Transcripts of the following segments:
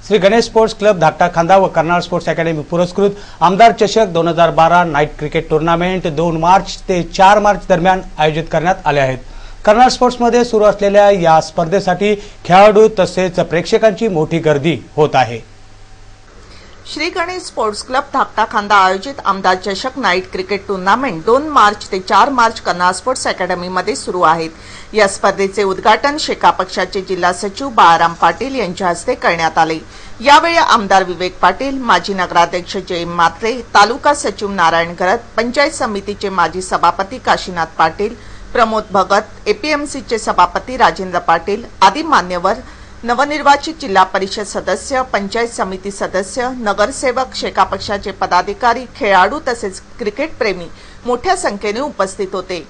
Shri Ganesh sports club धाकटा खांदा व कर्नाळ स्पोर्ट्स अकॅडमी पुरस्कृत आमदार चषक 2012 नाईट क्रिकेट टूर्नामेंट 2 मार्च ते 4 मार्च दरम्यान आयोजित करण्यात आले आहेत। कर्नाळ स्पोर्ट्समध्ये सुरू असलेल्या या स्पर्धेसाठी खेळाडू तसेच प्रेक्षकांची मोठी गर्दी होत आहे। श्री गणेश स्पोर्ट्स क्लब धाकटा खांदा आयोजित आमदार चषक नाईट क्रिकेट टूर्नामेंट 2 मार्च ते 4 मार्च कर्नाळ स्पोर्ट्स अकॅडमीमध्ये सुरू आहेत। या स्पर्धेचे उद्घाटन शेका पक्षाचे जिल्हा सचिव बाळाराम पाटील यांच्या हस्ते करण्यात आले। यावेळी आमदार विवेक पाटील, माजी नगराध्यक्ष जयम म्हात्रे, तालुका सचिव नारायण घरत, पंचायत समितीचे माजी सभापती काशीनाथ पाटील, प्रमोद भगत, एपीएमसीचे सभापती राजेंद्र पाटील आदी मान्यवर, नवनिर्वाचित जिल्हा परिषद सदस्य, पंचायत समिती सदस्य, नगरसेवक, शेका पक्षाचे पदाधिकारी, खेळाडू तसेच क्रिकेट प्रेमी मोठ्या संख्येने उपस्थित होते।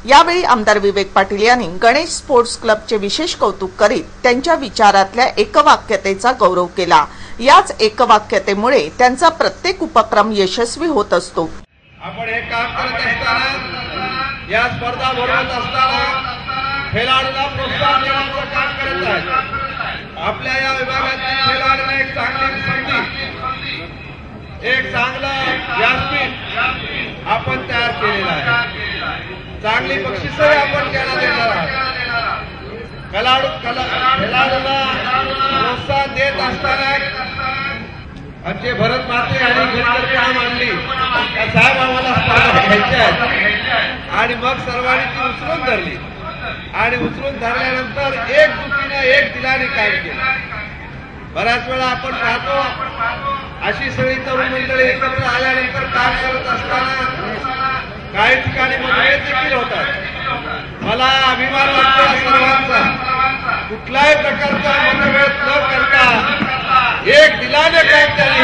यावेळी आमदार विवेक पाटील यांनी गणेश स्पोर्ट्स क्लबचे विशेष कौतुक करीत त्यांच्या विचारातल्या एकवाक्यतेचा गौरव केला। याच एकवाक्यतेमुळे त्यांचा प्रत्येक उपक्रम यशस्वी होत असतो। आपण हे काम करत असताना, या स्पर्धा भरवत असताना खेळाडूंना प्रोत्साहन देण्याचं काम करत आहे। आपल्या या विभागातील खेळाडूंना एक चांगली संधी, एक चांगलं व्यासपीठ आपण तयार केलेलं आहे। चांगली बक्षीसही आपण त्यांना देणार आहोत। खेळाडूंना प्रोत्साहन देत असताना आमचे भरत म्हात्रे आणि घरकर काम आणली, साहेब आम्हाला स्पर्धा घ्यायच्या आहेत आणि मग सर्वांनी ती उचलून धरली आणि उचलून धरल्यानंतर एक दुखीने एक दिलाने काम केलं। बऱ्याच वेळा आपण पाहतो अशी सगळी तरुण मंडळी एकत्र आल्यानंतर काम करत असताना काही ठिकाणी मतभेद देखील होतात। मला अभिमान वाटतो सर्वांचा, कुठल्याही प्रकारचा मतभेद न करता एक दिलाने काम त्यांनी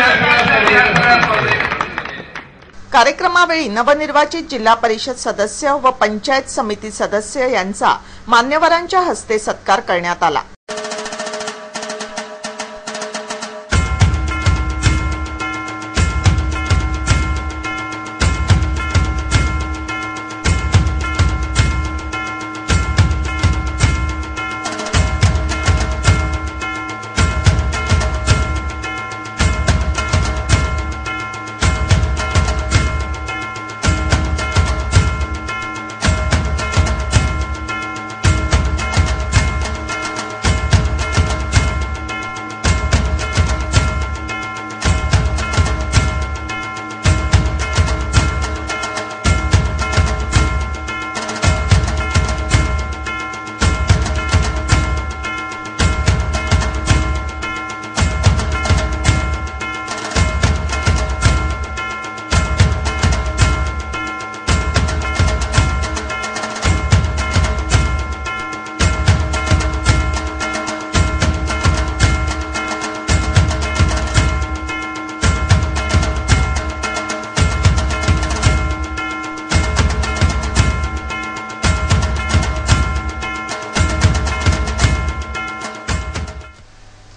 कार्यक्रमावेळी नवनिर्वाचित जिल्हा परिषद सदस्य व पंचायत समिती सदस्य यांचा मान्यवरांच्या हस्ते सत्कार करण्यात आला।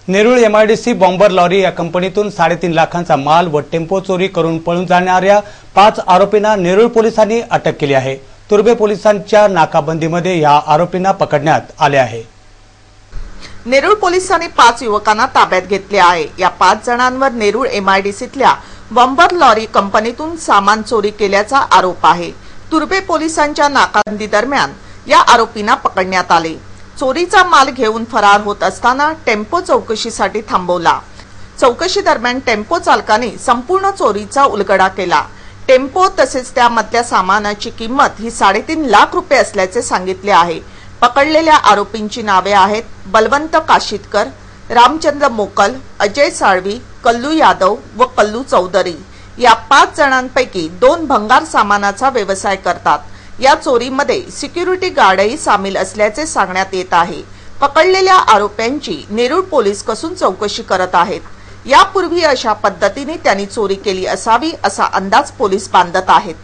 नेरूळ एमआयडीसी बॉम्बर लॉरी या कंपनीतून 3.5 लाखांचा माल व टेम्पो चोरी करून पळून जाणाऱ्या 5 आरोपींना नेरूळ पोलिसांनी अटक केली आहे। तुर्बे पोलिसांच्या नाकाबंदीमध्ये या आरोपींना पकडण्यात आले आहे। नेरूळ पोलिसांनी 5 युवकांना ताब्यात घेतले आहे। या 5 जणांवर नेरूळ एमआयडीसीतल्या बॉम्बर लॉरी कंपनीतून सामान चोरी केल्याचा आरोप आहे। तुर्बे पोलिसांच्या नाकाबंदी दरम्यान या आरोपींना पकडण्यात आले। चोरीचा माल घेऊन फरार होत असताना टेम्पो चौकशीसाठी थांबवला। चौकशी दरम्यान टेम्पो चालकाने संपूर्ण चोरीचा उलगडा केला। टेम्पो तसेच त्यामधल्या सामानाची किंमत ही 3.5 लाख रुपये असल्याचे सांगितले आहे। पकडलेल्या आरोपींची नावे आहेत बलवंत काशीतकर, रामचंद्र मोकल, अजय साळवी, कल्लू यादव व कल्लू चौधरी। या 5 जणांपैकी 2 भंगार सामानाचा व्यवसाय करतात। या चोरीमध्ये सिक्युरिटी गार्डही सामील असल्याचे सांगण्यात येत आहे। पकडलेल्या आरोपींची नेरूळ पोलीस कसून चौकशी करत आहेत। यापूर्वी अशा पद्धतीने त्यांनी चोरी केली असावी असा अंदाज पोलीस बांधत आहेत।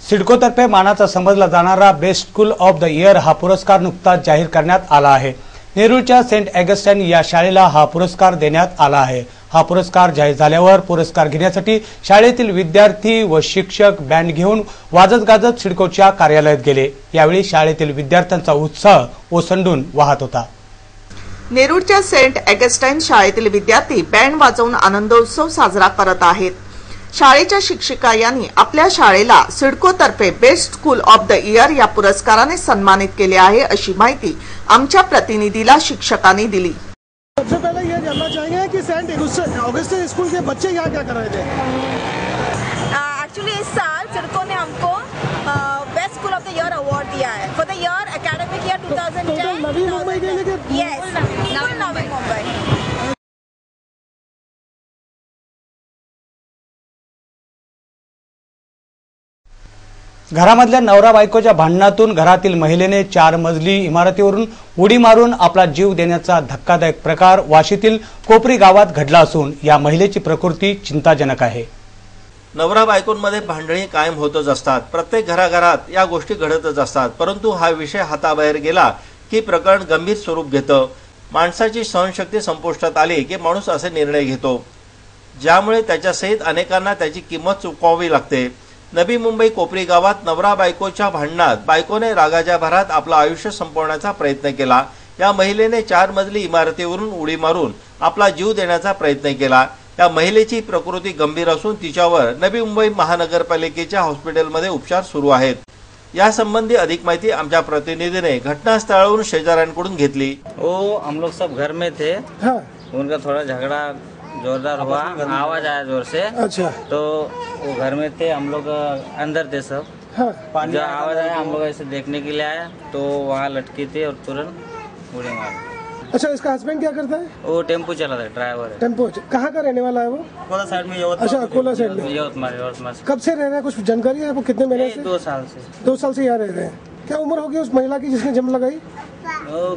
सिडकोतर्फे मानाचा समजला जाणारा best school of the year हा पुरस्कार नुकताच जाहीर करण्यात आला आहे। नेरूळच्या सेंट ऑगस्टाईन या शाळेला हा पुरस्कार देण्यात आला आहे। हा पुरस्कार जाहीर झाल्यावर पुरस्कार घेण्यासाठी शाळेतील विद्यार्थी व शिक्षक बँड घेऊन वाजत गाजत सिडकोच्या कार्यालयात गेले। यावेळी शाळेतील विद्यार्थ्यांचा उत्साह ओसंडून वाहत होता। नेरूळच्या सेंट ऑगस्टाईन शाळेतील विद्यार्थी बँड वाजवून आनंदोत्सव साजरा करत आहेत। शाळेच्या शिक्षिका यांनी आपल्या शाळेला सिडकोतर्फे best school of the year या पुरस्काराने सन्मानित केले आहे, अशी माहिती आमच्या प्रतिनिधीला शिक्षकांनी दिली। सबसे पहले ये जानना चाहेंगे कि सेंट ऑगस्टाइन स्कूल के बच्चे यहाँ क्या कर रहे थे? एक्चुअली इस साल सिडको ने हमको best school of the year award दिया है for the year academic year 2010। Navi Mumbai के लिए? यस, नवी मुंबई। घरामधल्या नवरा बायकोच्या भांडणातून घरातील महिलेने 4 मजली इमारतीवरून उडी मारून आपला जीव देण्याचा धक्कादायक प्रकार वाशीतील कोपरी गावात घडला असून या महिलेची प्रकृती चिंताजनक आहे। नवरा बायकोंमध्ये भांडणी कायम होतच असतात, प्रत्येक घराघरात या गोष्टी घडतच असतात, परंतु हा विषय हाताबाहेर गेला की प्रकरण गंभीर स्वरूप घेतं। माणसाची सहनशक्ती संपुष्टात आली की माणूस असे निर्णय घेतो ज्यामुळे त्याच्यासहित अनेकांना त्याची किंमत चुकवावी लागते। नवी मुंबई कोपरी गावात नवरा बायकोच्या भांडणात बायकोने रागाच्या भरात आपलं आयुष्य संपवण्याचा प्रयत्न केला। या महिलेने 4 मजली इमारतीवरून उडी मारून आपला जीव देण्याचा प्रयत्न केला। या महिलेची प्रकृती गंभीर असून तिच्यावर नवी मुंबई महानगरपालिकेच्या हॉस्पिटलमध्ये उपचार सुरू आहेत। यासंबंधी अधिक माहिती आमच्या प्रतिनिधीने घटनास्थळावरून शेजाऱ्यांकडून घेतली। हम लोग सब घर में थे। हाँ। उनका थोड़ा झगड़ा जोरदार हुआ, आवाज आया जोर से। अच्छा। तो वो घर में थे, हम लोग अंदर थे सब। हाँ। जब आवाज आया हम लोग ऐसे देखने के लिए आए तो वहाँ लटकी थी और तुरंत उड़ी मार। अच्छा, इसका हस्बैंड क्या करता है? वो टेम्पो चला था, ड्राइवर है। टेम्पो। कहाँ का रहने वाला है वो? अकोला साइड में। अच्छा, अकोला साइड में। यवतमाल। कब से रह रहे हैं, कुछ जानकारी है? वो कितने महीने से? 2 साल से। 2 साल से यहाँ रह रहे हैं। क्या उम्र होगी उस महिला की जिसने जम लगाई?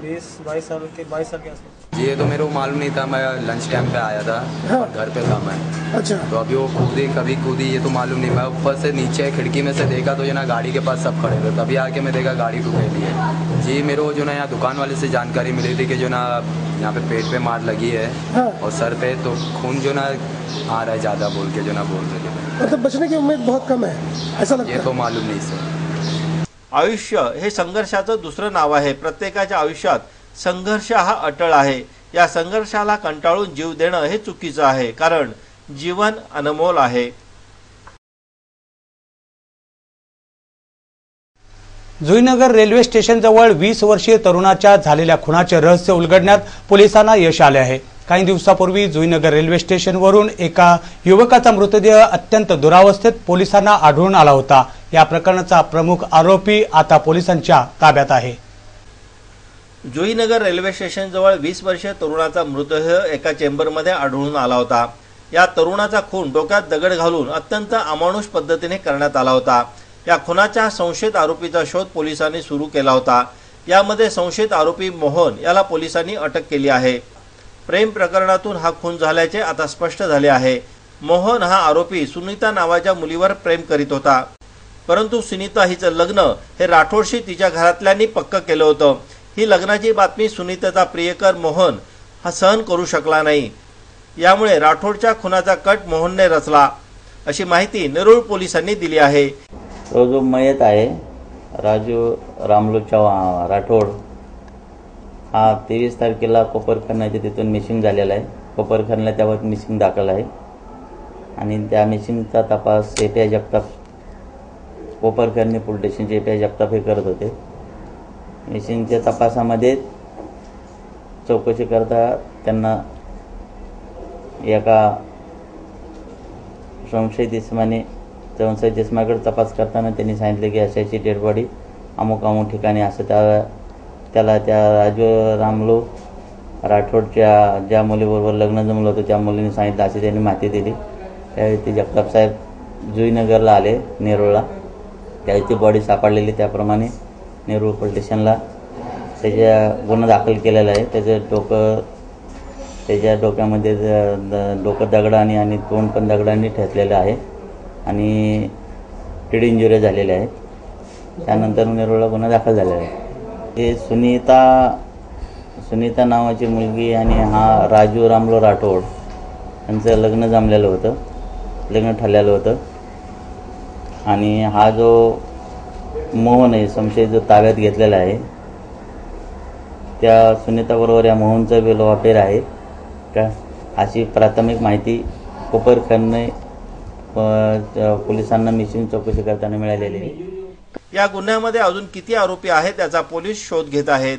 20-22 साल के आसपास। ये तो मेरे को मालूम नहीं था, मैं लंच टाइम पे आया था। हाँ। और घर पे था मैं। अच्छा। तो अभी वो कभी कूदी ये तो मालूम नहीं। मैं ऊपर से नीचे खिड़की में से देखा तो ये ना गाड़ी के पास सब खड़े थे, तभी आके मैं देखा गाड़ी टूटेली है जी। मेरे को जो ना यहाँ दुकान वाले से जानकारी मिली थी कि जो ना यहाँ पे पेट पे मार लगी है। हाँ। और सर पे तो खून जो ना आ रहा है ज़्यादा, बोल के जो ना बोल रहे थे। मतलब बचने की उम्मीद बहुत कम है, ऐसा लगता है? ये तो मालूम नहीं सर। आयुष्य हे संघर्षाचं दुसरं नाव आहे। प्रत्येकाच्या आयुष्यात संघर्ष हा अटळ आहे। या संघर्षाला कंटाळून जीव देणं हे चुकीचं आहे, कारण जीवन अनमोल आहे। जुईनगर रेल्वे स्टेशन जवळ 20 वर्षीय तरुणाच्या झालेल्या खुनाचे रहस्य उलगडण्यात पोलिसांना यश आले आहे। काही दिवसापूर्वी जुईनगर रेल्वे स्टेशनवरून एका युवकाचा मृतदेह अत्यंत दुरावस्थेत पोलिसांना आढळून आला होता। या प्रकरणाचा प्रमुख आरोपी आता पोलिसांच्या ताब्यात आहे। जुईनगर रेल्वे स्टेशन जवळ 20 वर्षीय तरुणाचा मृतदेह एका चेंबरमध्ये आढळून आला होता। या तरुणाचा खून डोक्यात दगड घालून अत्यंत अमानुष पद्धतीने करण्यात आला होता। या खुनाच्या संशयित आरोपीचा शोध पोलिसांनी सुरू केला होता। यामध्ये संशयित आरोपी मोहन याला पोलिसांनी अटक केली आहे। प्रेम प्रकरणातून हा खून झाल्याचे आता स्पष्ट झाले आहे। मोहन हा आरोपी सुनीता नावाच्या मुलीवर प्रेम करीत होता, परंतु सुनीता हिचं लग्न हे राठोडशी तिच्या घरातल्यांनी पक्क केलं होतं। ही लग्नाची बातमी सुनीताचा प्रियकर मोहन हा सहन करू शकला नाही। यामुळे राठोडच्या खुनाचा कट मोहनने रचला, अशी माहिती नेरूळ पोलिसांनी दिली आहे। तो जो मयत आहे राजू रामलो चव्हाण राठोड हा 23 तारखेला कोपरखान्याच्या तिथून मिसिंग झालेला आहे। कोपरखान्याला त्यावर मिसिंग दाखल आहे आणि त्या मिसिंगचा तपास एपीआय जगताप कोपरखान्या पोलीस स्टेशनचे एपीआय जगताप हे करत होते। मिसिंगच्या तपासामध्ये चौकशी करता त्यांना एका संशयित इसमाकडे तपास करताना त्यांनी सांगितले की अशाची डेड बॉडी अमुक अमुक ठिकाणी असं त्याला त्या राजू रामलो राठोडच्या ज्या मुलीबरोबर लग्न जमलं होतं त्या मुलीने सांगितलं अशी त्यांनी माहिती दिली। त्यावेळी ते जगताप साहेब जुईनगरला आले नेरूळला, त्यावेळी ती बॉडी सापडलेली। त्याप्रमाणे नेरूळ पोलीस स्टेशनला त्याच्या गुन्हा दाखल केलेला आहे। त्याच्या डोक्यामध्ये डोकं दगडाने आणि तोंड पण दगडांनी ठेचलेलं आहे आणि हेड इंजुरी झालेल्या आहेत। त्यानंतर नेरूळला गुन्हा दाखल झालेला आहे। हे सुनीता नावाची मुलगी आणि हा राजू रामलो राठोड यांचं लग्न जमलेलं होतं, लग्न ठरलेलं होतं. आणि हा जो मोहन आहे संशयित जो ताब्यात घेतलेला आहे, त्या सुनीताबरोबर या मोहनचा बी लव्ह अफेअर आहे का, अशी प्राथमिक माहिती कोपरखैरणे पोलिसांना मिसिंग चौकशी करताना मिळालेली आहे. या गुन्ह्यामध्ये अजून किती आरोपी आहेत त्याचा पोलीस शोध घेत आहेत.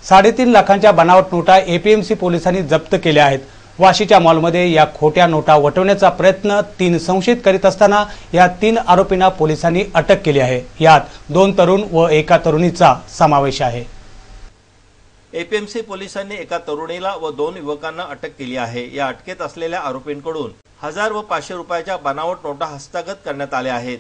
3.5 लाखांच्या बनावट नोटा एपीएमसी पोलिसांनी जप्त केल्या आहेत. वाशीच्या मॉलमध्ये या खोट्या नोटा वटवण्याचा प्रयत्न 3 संशयित करीत असताना या 3 आरोपींना पोलिसांनी अटक केली आहे. यात 2 तरुण व एका तरुणीचा समावेश आहे. एपीएमसी पोलिसांनी एका तरुणीला व 2 युवकांना अटक केली आहे. या अटकेत असलेल्या आरोपींकडून 1000 व 500 रुपयाच्या बनावट नोटा हस्तगत करण्यात आल्या आहेत.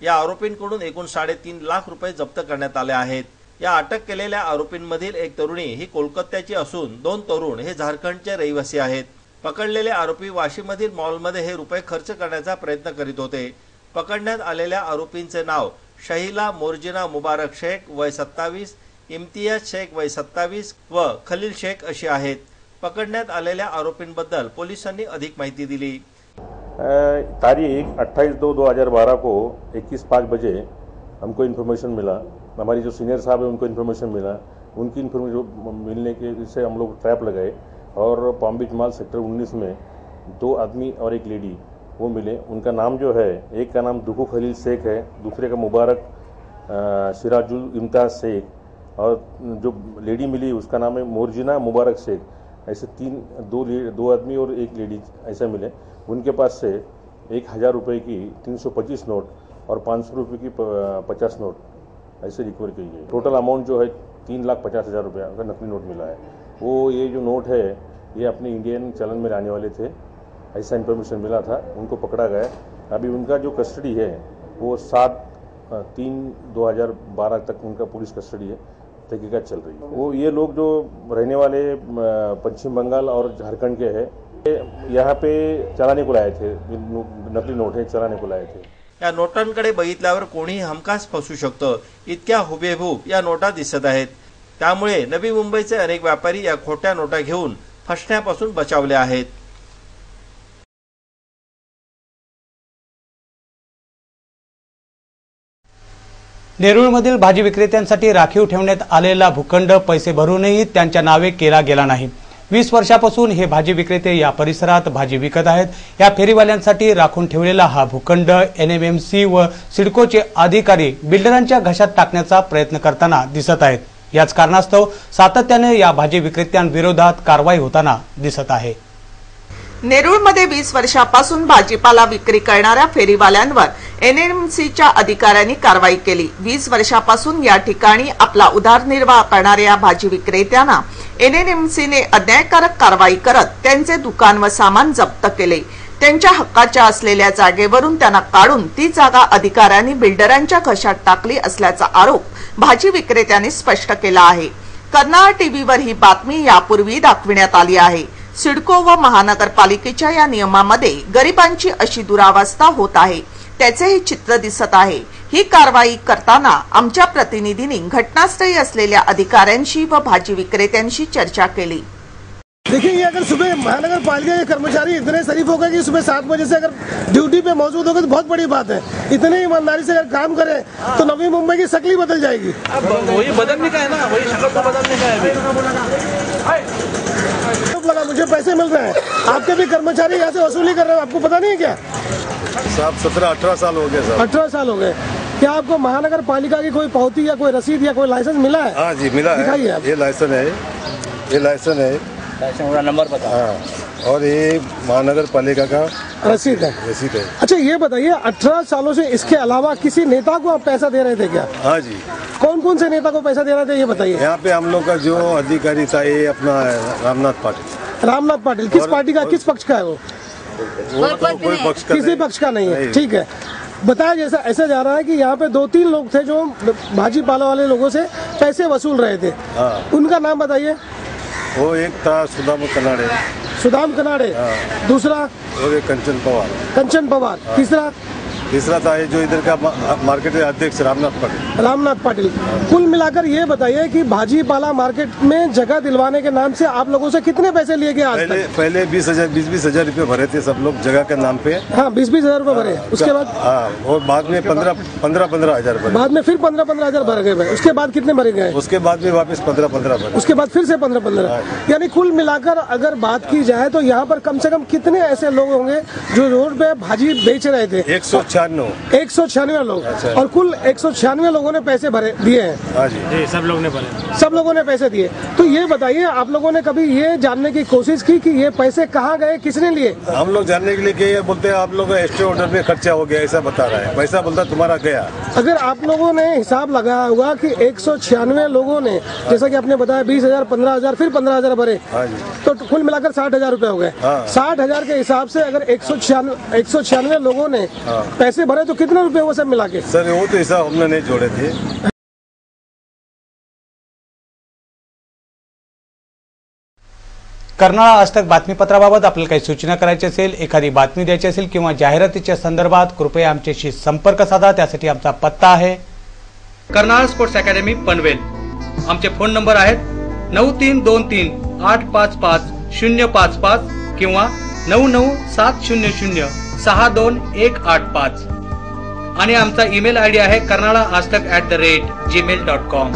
या आरोपींकडून एकूण 3.5 लाख रुपये जप्त करण्यात आले आहेत. या अटक केलेल्या आरोपींमधील एक तरुणी ही कोलकात्याची असून 2 तरुण हे झारखंडचे रहिवासी आहेत. पकडलेले आरोपी वाशीमधील मॉलमध्ये हे रुपये खर्च करण्याचा प्रयत्न करीत होते. पकडण्यात आलेल्या आरोपींचे नाव शहीला मोर्जिना मुबारक शेख वय 27, इम्तियाज शेख वय 27 व खलील शेख अशी आहेत. पकडण्यात आलेल्या आरोपींबद्दल पोलिसांनी अधिक माहिती दिली. तारीख 28/2/2012 को 21:05 बजे हमको इन्फॉर्मेशन मिला, हमारी जो सीनियर साहब है उनको इन्फॉर्मेशन मिला. उनकी इन्फॉर्मेशन मिलने के से हम लोग ट्रैप लगाए और पाम बीच मॉल सेक्टर 19 में 2 आदमी और एक लेडी वो मिले. उनका नाम जो है, एक का नाम दुखू खलील शेख है, दूसरे का मुबारक सिराजुल इम्तियाज शेख और जो लेडी मिली उसका नाम है मोर्जिना मुबारक शेख. ऐसे 2 आदमी और एक लेडी ऐसा मिले. उनके पास से 1000 रुपये की 325 नोट और 500 रुपये की 50 नोट ऐसे रिकवर की गई. टोटल अमाउंट जो है 3,50,000 रुपया का नकली नोट मिला है. वो ये जो नोट है ये अपने इंडियन चलन में लाने वाले थे, ऐसा इन्फॉर्मेशन मिला था. उनको पकड़ा गया. अभी उनका जो कस्टडी है वो 7/3/2012 तक उनका पुलिस कस्टडी है, तहकीकात चल रही है. वो ये लोग जो रहने वाले पश्चिम बंगाल और झारखंड के हैं, यहाँ पे चलाने को लाए थे. नकली नोट है, चलाने को लाए थे. या नोटांकडे बघितल्यावर कोणीही हमखास फसू शकतं, इतक्या हुबेहूब या नोटा दिसत आहेत. त्यामुळे नवी मुंबईचे अनेक व्यापारी या खोट्या नोटा घेऊन फसण्यापासून बचावले आहेत. नेरूळमधील भाजी विक्रेत्यांसाठी राखीव ठेवण्यात आलेला भूखंड पैसे भरूनही त्यांच्या नावे केला गेला नाही. 20 वर्षापासून हे भाजी विक्रेते या परिसरात भाजी विकत आहेत. या फेरीवाल्यांसाठी राखून ठेवलेला हा भूखंड एनएमएमसी व सिडकोचे अधिकारी बिल्डरांच्या घशात टाकण्याचा प्रयत्न करताना दिसत आहेत. याच कारणास्तव सातत्याने या भाजी विक्रेत्यांविरोधात कारवाई होताना दिसत आहे. नेरूळमध्ये 20 वर्षापासून भाजीपाला विक्री करणाऱ्या फेरीवाल्यांवर एनएमसीच्या अधिकाऱ्यांनी कारवाई केली. 20 वर्षापासून या ठिकाणी आपला उदरनिर्वाह करणाऱ्या या भाजी विक्रेत्यांना एनएमसीने अन्यायकारक कारवाई करत त्यांचे दुकान व सामान जप्त केले. त्यांच्या हक्काच्या असलेल्या जागेवरून त्यांना काढून ती जागा अधिकाऱ्यांनी बिल्डरांच्या घशात टाकली असल्याचा आरोप भाजी विक्रेत्यांनी स्पष्ट केला आहे. कर्नाळ टीव्हीवर ही बातमी यापूर्वी दाखविण्यात आली आहे. सिडको व महानगरपालिकेच्या या नियमामध्ये गरिबांची अशी दुरावस्था होत आहे त्याचे हे चित्र दिसत आहे. ही कारवाई करताना आमच्या प्रतिनिधींनी घटनास्थळी असलेल्या अधिकाऱ्यांशी व भाजी विक्रेत्यांशी चर्चा केली. देखिए, ये अगर सुबह महानगर पालिका के कर्मचारी इतने शरीफ हो गए कि सुबह 7 बजे से अगर ड्यूटी पे मौजूद हो गए तो बहुत बड़ी बात है. इतने ईमानदारी से अगर काम करें तो नवी मुंबई की शक्ल ही बदल जाएगी. वही बदलने का है ना, वही शक्ल तो बदलने का है. लगा मुझे पैसे मिल रहे हैं, आपके भी कर्मचारी यहाँ से वसूली कर रहे हैं, आपको पता नहीं है क्या? साहब 17-18 साल हो गए सर. 18 साल हो गए. क्या आपको महानगर पालिका की कोई पावती या कोई रसीद या कोई लाइसेंस मिला है? हाँ जी मिला है. दिखाइए आप. ये लाइसेंस है, ये लाइसेंस है, लाइसेंस नंबर बता. हाँ, और ये महानगर पालिका का रसीद है. रसीद है. अच्छा, ये बताइए 18 सालों से इसके अलावा किसी नेता को आप पैसा दे रहे थे क्या? हाँ जी. कौन कौन से नेता को पैसा दे रहे थे ये बताइए. यहाँ पे हम लोग का जो अधिकारी था ये अपना रामनाथ पाटिल. रामनाथ पाटिल किस पार्टी का, किस पक्ष का है वो? तो कोई पक्ष का किसी पक्ष का नहीं है. ठीक है, बताया जैसा ऐसा जा रहा है कि यहाँ पे 2-3 लोग थे जो भाजीपाला वाले लोगों से पैसे वसूल रहे थे. हाँ. उनका नाम बताइए. वो एक था सुदाम कनाडे. सुदाम कनाडे. दूसरा? और एक कंचन पवार. कंचन पवार. तीसरा? तीसरा था ये जो इधर का मार्केट अध्यक्ष रामनाथ पाटिल। कुल मिलाकर ये बताइए कि भाजीपाला मार्केट में जगह दिलवाने के नाम से आप लोगों से कितने पैसे लिए गए आज तक? पहले 20,000 हजार रुपए भरे थे सब लोग जगह के नाम पे। हाँ, 20,000 रुपए भरे। उसके बाद और बाद में 15,000 हजार भरे। बाद में फिर 15,000 हजार भर गए। उसके बाद कितने भरे गए? उसके बाद में वापस 15,000 भरे। उसके बाद फिर से 15,000। यानी कुल मिलाकर अगर बात की जाए तो यहाँ पर कम से कम कितने ऐसे लोग होंगे जो रोड पे भाजी बेच रहे थे? 196 लोग। और कुल 196 लोगों ने पैसे भरे दिए हैं। जी, सब लोगों ने पैसे दिए। तो ये बताइए, आप लोगों ने कभी ये जानने की कोशिश की कि ये पैसे कहाँ गए, किसने लिए? हम लोग जानने के लिए गए, बोलते हैं आप लोग एक्स्ट्रा ऑर्डर में खर्चा हो गया, ऐसा बता रहा है। पैसा बोलता तुम्हारा गया। अगर आप लोगों ने हिसाब लगाया होगा कि 196 लोगों ने, जैसा कि आपने बताया 20,000, 15,000, फिर 15,000 भरे, तो कुल मिलाकर 60,000 रुपए हो गए। 60,000 के हिसाब से अगर 196 लोगों ने पैसे भरे तो कितने रुपए हुए सब मिला के? सर वो तो हिसाब हमने नहीं जोड़े थे। कर्नाळा आज तक बातमीपत्राबाबत आपल्याला काही सूचना करायची असेल, एखादी बातमी द्यायची असेल किंवा जाहिरातीच्या संदर्भात कृपया आमच्याशी संपर्क साधा। त्यासाठी आमचा पत्ता आहे कर्नाळा स्पोर्ट्स अकॅडमी पनवेल। आमचे फोन नंबर आहेत 9323855055 किंवा 9970062185 आणि आमचा ईमेल आयडी आहे karnalaaztak@gmail.com।